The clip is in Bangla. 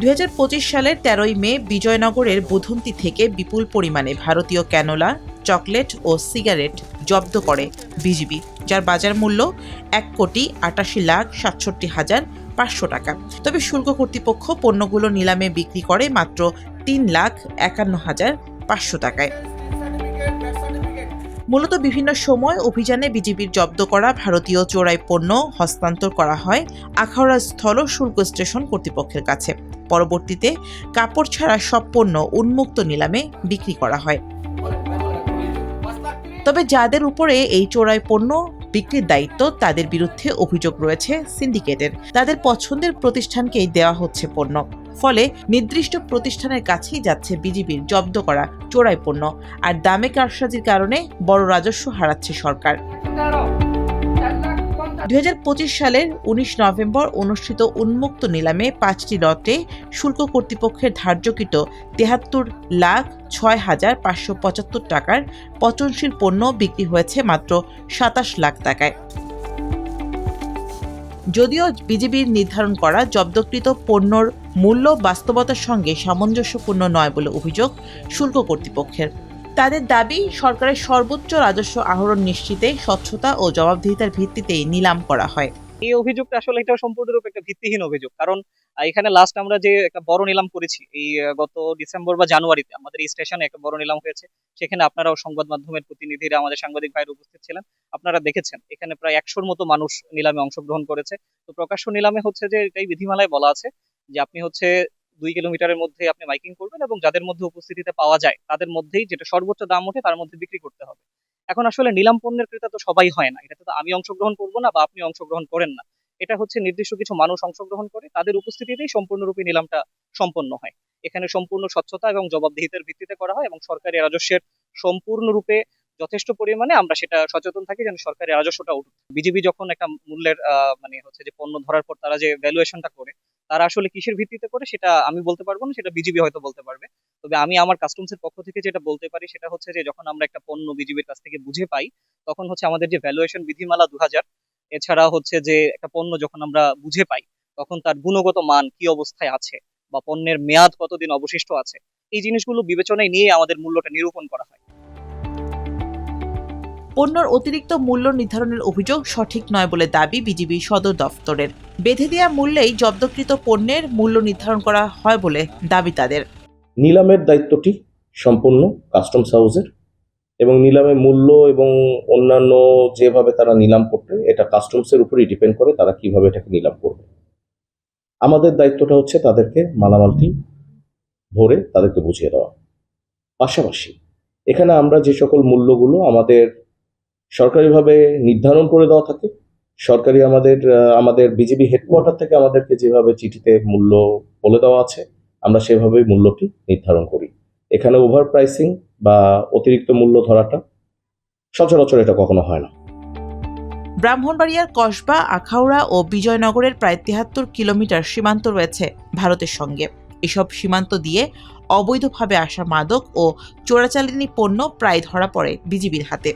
2025 সালের 13 মে বিজয়নগরের বুধন্তি থেকে বিপুল পরিমাণে ভারতীয় ক্যানোলা, চকলেট ও সিগারেট জব্দ করে বিজিবি, যার বাজার মূল্য 1,88,67,500 টাকা। তবে শুল্ক কর্তৃপক্ষ পণ্যগুলো নিলামে বিক্রি করে মাত্র 3,51,500 টাকায়। মূলত বিভিন্ন সময় অভিযানে বিজিবির জব্দ করা ভারতীয় চোরাই পণ্য হস্তান্তর করা হয় আখাউড়া স্থল শুল্ক স্টেশন কর্তৃপক্ষের কাছে। পরবর্তীতে কাপড় ছাড়া সব পণ্য উন্মুক্ত নিলামে বিক্রি করা হয়। তবে যাদের উপরে এই চোরাই পণ্য বিক্রির দায়িত্ব, তাদের বিরুদ্ধে অভিযোগ রয়েছে সিন্ডিকেটের। তাদের পছন্দের প্রতিষ্ঠানকেই দেওয়া হচ্ছে পণ্য। ফলে নির্দিষ্ট প্রতিষ্ঠানের কাছেই যাচ্ছে বিজিবির জব্দ করা চোরাই পণ্য, আর দামে কারসাজির কারণে বড় রাজস্ব হারাচ্ছে সরকার। 2025 সালের 19 নভেম্বর অনুষ্ঠিত উন্মুক্ত নিলামে 5টি লটে শুল্ক কর্তৃপক্ষের ধার্যকৃত 73,06,575 টাকার পচনশীল পণ্য বিক্রি হয়েছে মাত্র 27 লাখ টাকায়। যদিও বিজিবির নির্ধারণ করা জব্দকৃত পণ্যর মূল্য বাস্তবতার সঙ্গে সামঞ্জস্যপূর্ণ নয় বলে অভিযোগ শুল্ক কর্তৃপক্ষের। তাদের দাবি, সরকারের সর্বোচ্চ রাজস্ব আহরণ নিশ্চিতে স্বচ্ছতা ও জবাবদিহিতার ভিত্তিতেই নিলাম করা হয়। এই অভিযোগটা আসলে এটা সম্পূর্ণরূপে একটা ভিত্তিহীন অভিযোগ। কারণ এখানে লাস্ট আমরা যে একটা বড় নিলাম করেছি এই গত ডিসেম্বর বা জানুয়ারিতে আমাদের এই স্টেশনে একটা বড় নিলাম হয়েছে। সেখানে আপনারাও সংবাদ মাধ্যমের প্রতিনিধিরা, আমাদের সাংবাদিক ভাইরা উপস্থিত ছিলেন। আপনারা দেখেছেন এখানে প্রায় 100-র মতো মানুষ নিলামে অংশগ্রহণ করেছে। তো প্রকাশ্য নিলামে হচ্ছে যে এটাই বিধিমালায় বলা আছে যে আপনি হচ্ছে 2 কিলোমিটারের মধ্যে আপনি মাইকিং করবেন এবং যাদের মধ্যে উপস্থিতিতে পাওয়া যায় তাদের মধ্যেই যেটা সর্বোচ্চ দাম ওঠে তার মধ্যে বিক্রি করতে হবে। এখন আসলে নিলাম পণ্যের ক্রেতা তো সবাই হয় না, এটাতে তো আমি অংশগ্রহণ করবো না বা আপনি অংশগ্রহণ করেন না। এটা হচ্ছে নির্দিষ্ট কিছু মানুষ অংশগ্রহণ করে, তাদের উপস্থিতিতেই সম্পূর্ণরূপে নিলামটা সম্পন্ন হয়। এখানে সম্পূর্ণ স্বচ্ছতা এবং জবাবদিহিতার ভিত্তিতে করা হয় এবং সরকারি রাজস্বের সম্পূর্ণরূপে যথেষ্ট পরিমাণে আমরা সেটা সচেতন থাকি যেন সরকারি রাজস্বটা উঠুক। বিজিবি যখন একটা মূল্যের মানে হচ্ছে যে পণ্য ধরার পর তারা যে ভ্যালুয়েশনটা করে, তারা আসলে কিসের ভিত্তিতে করে সেটা আমি বলতে পারবো না, সেটা বিজিবি হয়তো বলতে পারবে। তবে আমি আমার কাস্টমসের পক্ষ থেকে যেটা বলতে পারি সেটা হচ্ছে যে যখন আমরা একটা পণ্য বিজিবির কাছ থেকে বুঝে পাই, তখন হচ্ছে আমাদের যে ভ্যালুয়েশন বিধিমালা 2000, এছাড়া হচ্ছে যে একটা পণ্য যখন আমরা বুঝে পাই তখন তার গুণগত মান কি অবস্থায় আছে বা পণ্যের মেয়াদ কতদিন অবশিষ্ট আছে, এই জিনিসগুলো বিবেচনায় নিয়ে আমাদের মূল্যটা নিরূপণ করা হয়। পণ্যর অতিরিক্ত মূল্য নির্ধারণের অভিযোগ সঠিক নয় বলে দাবি বিজিবি সদর দফতরের। বেঁধে দেওয়া মূল্যেই জব্দকৃত পণ্যের মূল্য নির্ধারণ করা হয় বলে দাবি তাদের। নিলামের দায়িত্বটি সম্পূর্ণ কাস্টমস হাউসের এবং নিলামের মূল্য এবং অন্যান্য যেভাবে তারা নিলাম করবে এটা কাস্টমসের উপরই ডিপেন্ড করে তারা কিভাবে এটাকে নিলাম করবে। আমাদের দায়িত্বটা হচ্ছে তাদেরকে মালামালটি ভরে তাদেরকে বুঝিয়ে দেওয়া। পাশাপাশি এখানে আমরা যে সকল মূল্যগুলো আমাদের সরকারিভাবে নির্ধারণ করে দেওয়া থাকে, সরকারি আমাদের বিজিবি হেডকোয়ার্টার থেকে আমাদেরকে যেভাবে চিঠিতে মূল্য বলে দেওয়া আছে আমরা সেভাবেই মূল্যটি নির্ধারণ করি। এখানে ওভার প্রাইসিং বা অতিরিক্ত মূল্য ধরাটা সচরাচর এটা কখনো হয় না। ব্রাহ্মণবাড়িয়ার কসবা, আখাউড়া ও বিজয়নগরের প্রায় 73 কিলোমিটার সীমান্ত রয়েছে ভারতের সঙ্গে। এসব সীমান্ত দিয়ে অবৈধভাবে আসা মাদক ও চোরাচালানি পণ্য প্রায় ধরা পড়ে বিজিবির হাতে।